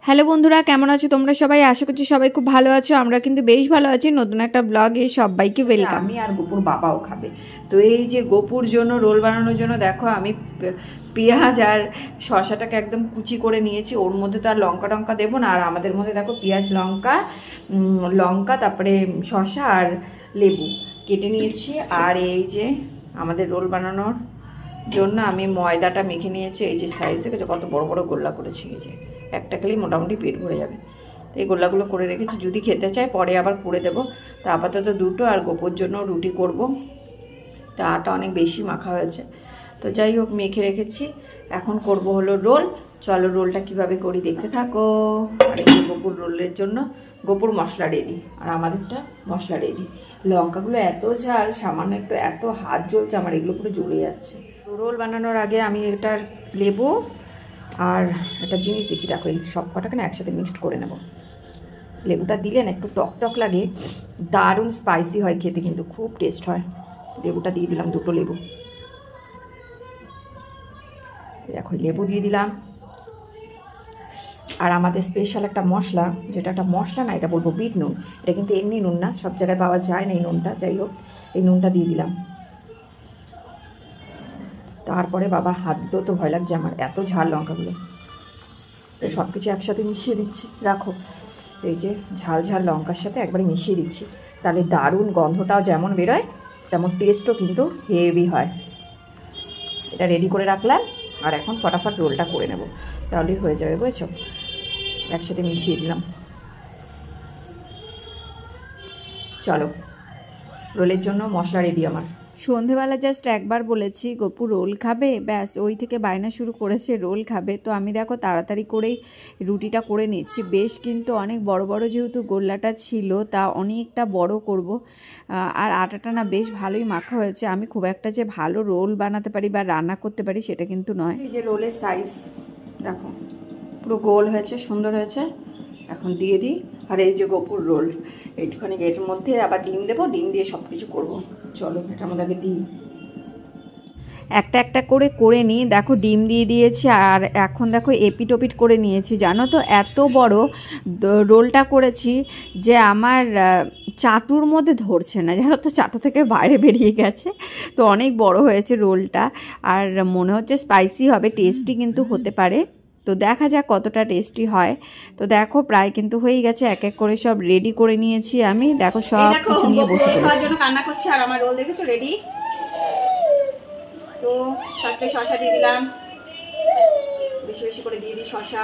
Hello বন্ধুরা, কেমন আছো তোমরা সবাই? আশা করছি সবাই খুব ভালো আছো। আমরা কিন্তু বেশ ভালো আছি। নতুন একটা ব্লগে সবাইকে ওয়েলকাম। আমি আর গোপুর বাবাও খাবে। তো এই যে গোপুর জন্য রোল বানানোর জন্য দেখো আমি পেঁয়াজ আর শসাটাকে একদম কুচি করে নিয়েছি। ওর মধ্যে তো আর লঙ্কা টঙ্কা দেবো না। আর আমাদের মধ্যে দেখো পেঁয়াজ লঙ্কা তারপরে শসা আর লেবু কেটে নিয়েছি। আর এই যে আমাদের রোল বানানোর জন্য আমি ময়দাটা মেখে নিয়েছি। এই যে সাইজ থেকে কত বড় বড় গোল্লা করেছি। এই যে একটা খেলেই মোটামুটি পেট ভরে যাবে। তো এই গোল্লাগুলো করে রেখেছি, যদি খেতে চাই পরে আবার করে দেবো। তো আপাতত দুটো, আর গোপুর জন্য রুটি করব। তা আটা অনেক বেশি মাখা হয়েছে, তো যাই হোক মেখে রেখেছি। এখন করব হলো রোল। চলো রোলটা কিভাবে করি দেখতে থাকো। আর এই গোপুর রোলের জন্য গোপুর মশলা রেডি, আর আমাদেরটা মশলা রেডি। লঙ্কাগুলো এত ঝাল, সামান্য একটু এত হাত জ্বলছে আমার, এগুলো পুরো জ্বলে যাচ্ছে। রোল বানানোর আগে আমি এটার লেবু আর একটা জিনিস দিচ্ছি, দেখো এই সব কটাকে না একসাথে মিক্সড করে নেব। লেবুটা দিলে না একটু টক টক লাগে, দারুণ স্পাইসি হয় খেতে, কিন্তু খুব টেস্ট হয়। লেবুটা দিয়ে দিলাম, দুটো লেবু। এখন লেবু দিয়ে দিলাম। আর আমাদের স্পেশাল একটা মশলা, যেটা একটা মশলা না, এটা বলবো বিট নুন। এটা কিন্তু এমনি নুন না, সব জায়গায় পাওয়া যায় না এই নুনটা। যাই হোক এই নুনটা দিয়ে দিলাম। তারপরে বাবা হাত দিতেও তো ভয় লাগছে আমার, এত ঝাল লঙ্কাগুলো। তো সব কিছু একসাথে মিশিয়ে দিচ্ছি। রাখো, এই যে ঝাল ঝাল লঙ্কার সাথে একবারে মিশিয়ে দিচ্ছি, তাহলে দারুণ গন্ধটাও যেমন বেরোয় তেমন টেস্টও কিন্তু হেভি হয়। এটা রেডি করে রাখলাম, আর এখন ফটাফট রোলটা করে নেব, তাহলেই হয়ে যাবে, বুঝেছো? একসাথে মিশিয়ে দিলাম। চলো রোলের জন্য মশলা রেডি আমার। সন্ধেবেলা জাস্ট একবার বলেছি গপু রোল খাবে, ব্যাস ওই থেকে বায়না শুরু করেছে রোল খাবে। তো আমি দেখো তাড়াতাড়ি করেই রুটিটা করে নিচ্ছি। বেশ কিন্তু অনেক বড় বড় যেহেতু গোল্লাটা ছিল, তা অনেকটা বড় করব। আর আটাটা না বেশ ভালোই মাখা হয়েছে। আমি খুব একটা যে ভালো রোল বানাতে পারি বা রান্না করতে পারি সেটা কিন্তু নয়। এই যে রোলের সাইজ দেখো, পুরো গোল হয়েছে, সুন্দর হয়েছে। এখন দিয়ে দিই। আর এই যে গোপুর রোল, এইটুখানি এর মধ্যে আবার ডিম দেবো, ডিম দিয়ে সব কিছু করবো। চলো এটার মধ্যে আগে দিই। একটা একটা করে নিই। দেখো ডিম দিয়ে দিয়েছি, আর এখন দেখো এপিট ওপিট করে নিয়েছি। জানো তো এত বড় রোলটা করেছি যে আমার চাটুর মধ্যে ধরছে না, জানো তো, চাটু থেকে বাইরে বেরিয়ে গেছে। তো অনেক বড় হয়েছে রোলটা, আর মনে হচ্ছে স্পাইসি হবে, টেস্টি কিন্তু হতে পারে। তো দেখা যাক কতটা টেস্টি হয়। তো দেখো প্রায় কিন্তু হয়ে গেছে, এক এক করে সব রেডি করে নিয়েছি আমি। দেখো সব কিছু নিয়ে বসে পড়েছি। কান্না করছে, আর আমার রোল দেখেছো রেডি। তো ফার্স্টে শসা দিয়ে দিলাম, বেশি বেশি করে দিয়ে দিই শসা।